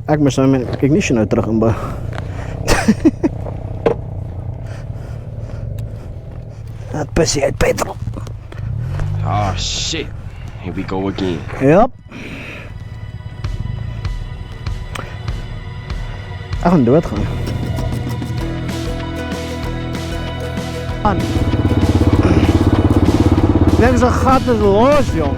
Ek moes nou my ignition nou terug inbou. Dat pissie uit petrol. Oh shit. Here we go again. Yep. Ek gaan doodgaan. Ek dink sy gat is los, jong.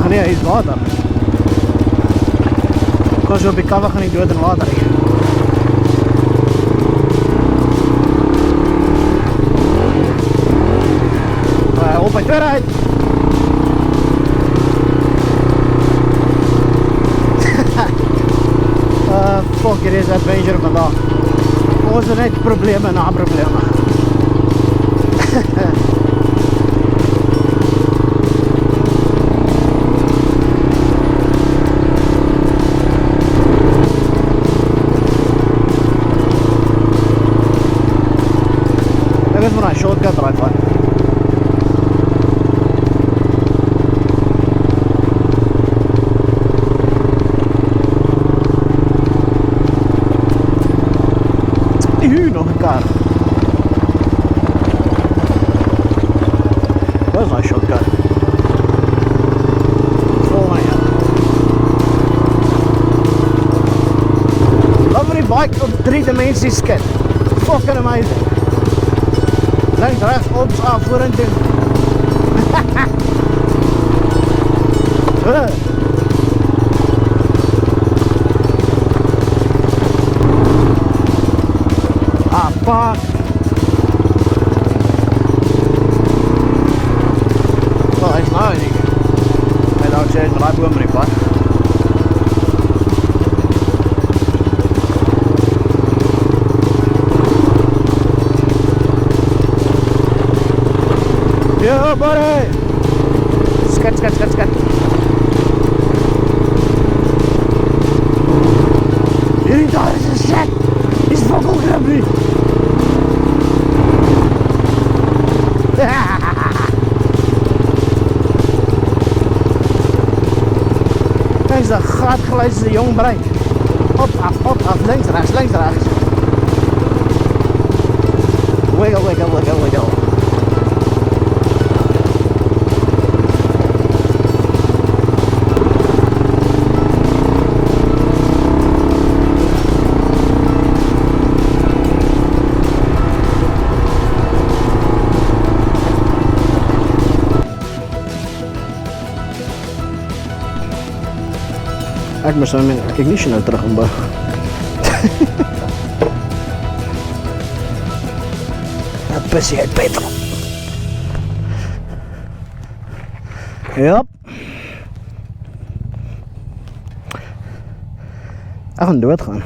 Nee, hy is water. Kom so op die kawa gaan nie dood in water nie. Op my tweede uit. Fuck, hier is adventure vandag. Ons het net probleme na probleme. Ek is maar een shortcut draai van. Nog een kar. Dat is een shortcut. Volgende ja. Lovely bike op 3 dimensies skit. Fucking amazing. Links, rechts, ops, af, voor en toe. Ah, fuck. Wel, hij is nou niet. Hij zou zeggen, hij draait boom in die pad. Yo, buddy! Skat, skat, skat, skat. Hierdie daar is een shit! He's fucking grumpy! Kijk eens dat gaatgeluid is een jong brein. Op, af, links, rechts, links, rechts. Wiggle, wiggle, wiggle, wiggle. Ek moes nou my ignition nou terug inbou. Dat pissie uit petrol. Yep. Ek gaan doodgaan.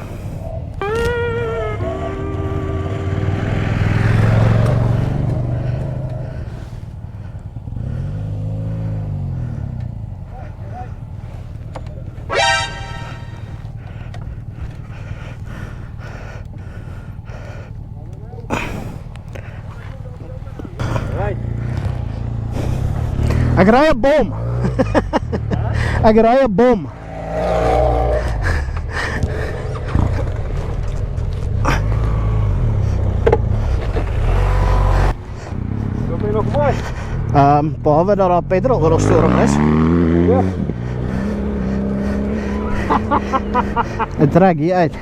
Ek ry 'n bom. Ek ry 'n bom. Loop jy nog mooi? Behalwe dat daar petrol oor ons storm is. Ja. Het trek hier uit.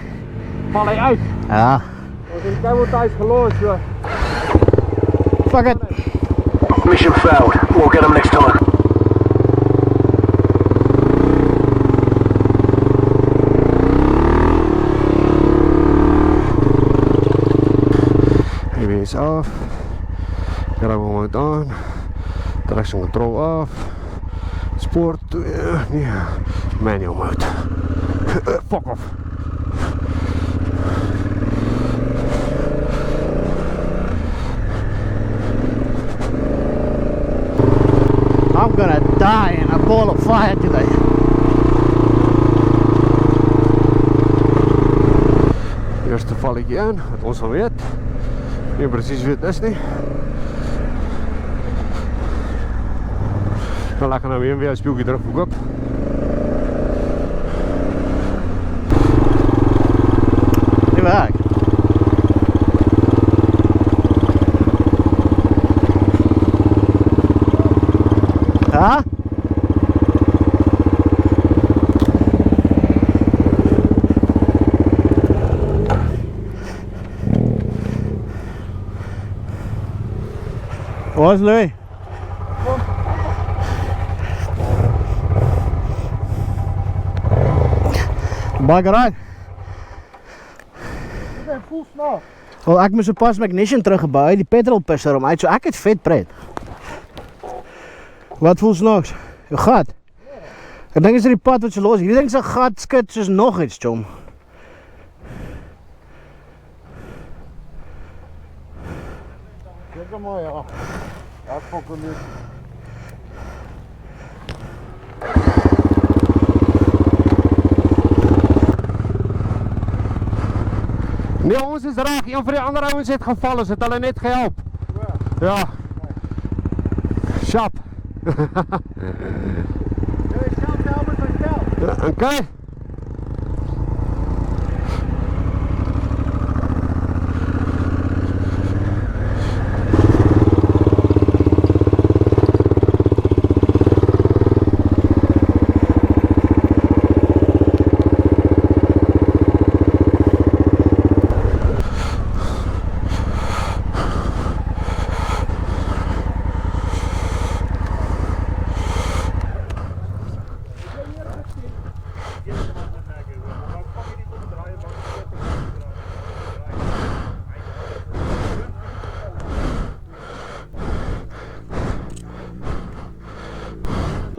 Val hy uit? Ja. Ons het die kabeltuis gelos, so. Fuck it. Mission failed. We'll get him next time. ABS af. Grab hom aan. Traction control af. Sport, nee, manual mode. Fuck off. I'm gonna die in a ball of fire today. Eerste valletjie aan, wat ons al weet. Nie precies weet is nie. Dan ek gaan nou weer 'n speeltjie terug verkoop. Die werk. Ja? Waar is Louis? Bike ride? Wel, ek moes so pas magnesium teruggebou uit die petrol pisser om uit, so ek het vet pret. Wat voel snaaks? Jou gat? Ek dink is die pad wat so los. Hierdie ding se gat skit soos nog iets, chom. Kijk maar, ja. Ja, fucking niet. Nee, ons is reg. Een van die ander ouens het geval, ons het hulle net gehelp. Ja. Sharp. Okay.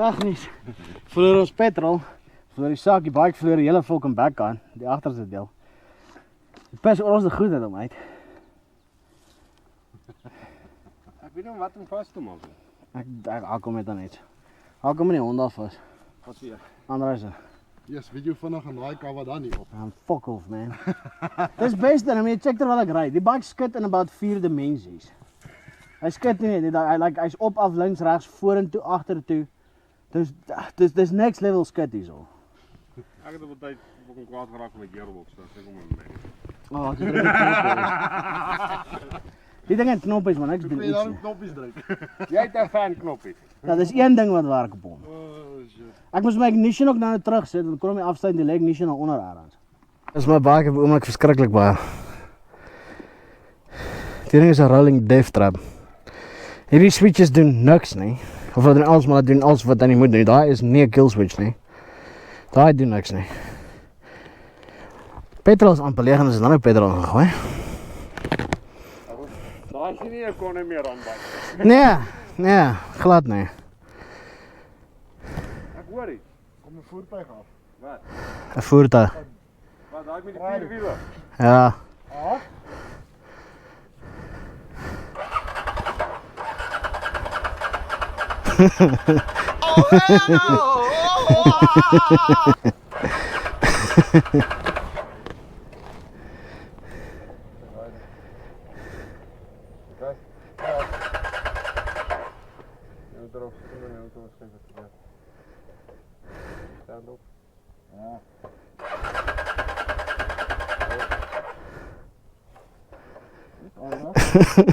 Technisch. Verloor ons petrol. Verloor die sak, die bike verloor die hele fucking bek aan. Die agterste deel. Die pis oor ons de goed uit om uit. Ek weet nie wat om vas te maak. Ek hakom met dan iets. Hakom in die Honda vas. Wat zie je? Aanreizen. Yes, video vannacht en raai kan wat dan niet op. Fuck off, man. Dis best dan, jy check terwyl ek ry. Die bike skit in about 4 dimensies. Hy skit nie net, hy's op af links regs vorentoe agtertoe. Dis next level skit hierso. Ek het op 'n tyd fucking kwaad geraak met gearbox, so ek kom met my. Oh, ek die ding het knoppies man, ek doen iets. Daarom knoppies druk. Jy het 'n fan knoppie. Ja, dis een ding wat werk op hom. Oh shit. Ek moes my ignition ook nou terug sit, dan kon hom nie afstaan die leg ignition na onder ergens. Dis my bike op oomblik verskriklik baie. Die ding is 'n rolling death trap. Hierdie switches doen niks nie. Of wat doen alles, maar doen alles wat hy nie moet doen. Daai is nie 'n kill switch nie. Daai doen niks nie. Petrol is amper leeg en is dan ook petrol ingegooi. Daai is nie 'n konne meer aan by. Nee, glad nie. Ek hoor iets. Kom een voertuig af. Wat? 'n Voertuig. Wat daai met die 4 wiele? Ja. Ah?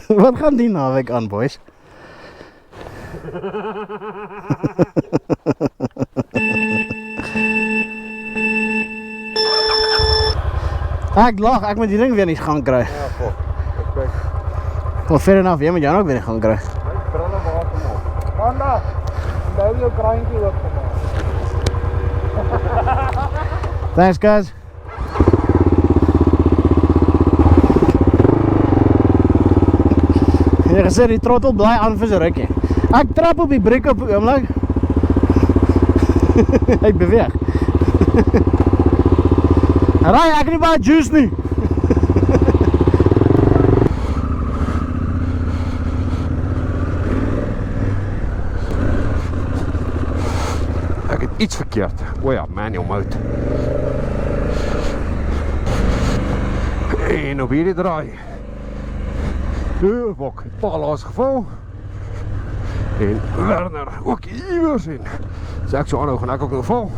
Wat gaan die naweek aan, boys? Ek lag, ek moet die ding weer nie gaan kry. Ja, fuck. Ek kyk. Well, fair enough, jy moet jou ook weer nie gaan kry. My brille maak hom op. Vandag. Onthou jou kraantjie oop gemaak. Thanks, guys. Jy gesê die trottel bly aan vir so rukkie. Ek trap op die breek op die oomblik. Hy beweeg. Raai, ek het nie baie juice nie. Ek het iets verkeerd. O ja, manual mode. En op hierdie draai. Bok, Paula's geval. En Werner ook iewers in. As ek so aanhou, gaan ek ook nog val.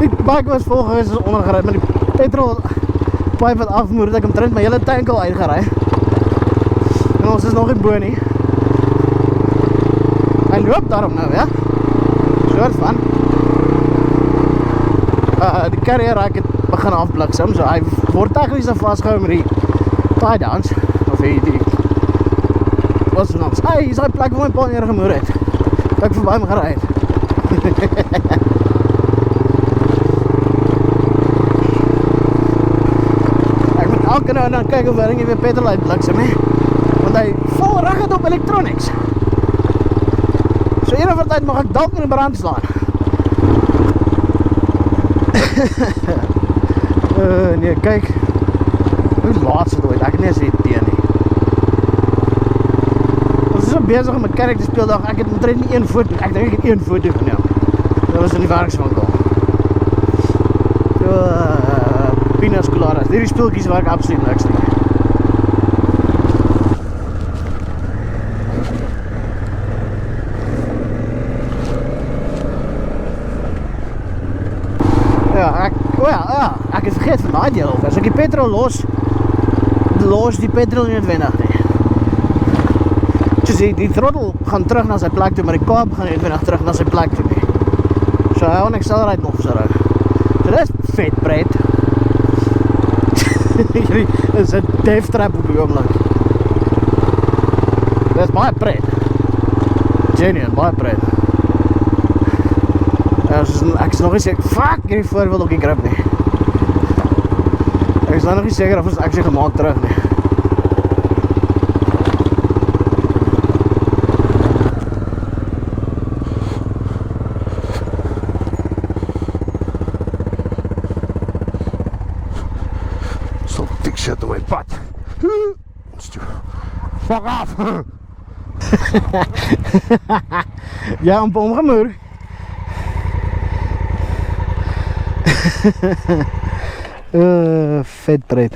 Die bike was vol geweest, is ondergery, maar die petrol pipe wat afmoer, het ek omtrent my hele tank al uitgery. En ons is nog nie bo nie. Hy loop daarom nou, ja. Soort van. Die carrier raak het begin afbliksem, so hy word tegnies dan vastgehou met die tie downs, of die wat is vanaf? Hey, hier is die plek waar my pa neergemoer het. Dat ek voorbij my geraai het. Ek moet elke nou en dan kyk of hy nie weer petrol uitbliksem, he. Want hy vol reg het op electronics. So een of tyd mag ek dalk in die brand slaan. Nee, kyk. Hoe laat sit ooit? Ek het nie eens die idee nie. Ons is so bezig om my kerk te speel dag. Ek het omtrent nie 1 foto. Ek dink ek het 1 foto geneem. Dat was in die werkswinkel. Pinas coladas. Hierdie speeltjies werk absoluut niks nie. Ja, ek het vergeet van die deel. As ek die petrol los die petrol nie noodwendig nie. Dus die throttle gaan terug na sy plek toe, maar die kaap gaan nie noodwendig terug na sy plek toe nie. So hy gaan accelerate nog so rug. So dit is vet pret. Hierdie is 'n death trap op die oomblik. Dit is baie pret. Genuine, baie pret. Ek is nog nie seker, fuck, hierdie voorbeeld op die grip nie. Ek is nog nie seker of ons actie gemaakt terug nie. So dik shit op my pad. Fuck af. Ja, omgemoer. Vet pret.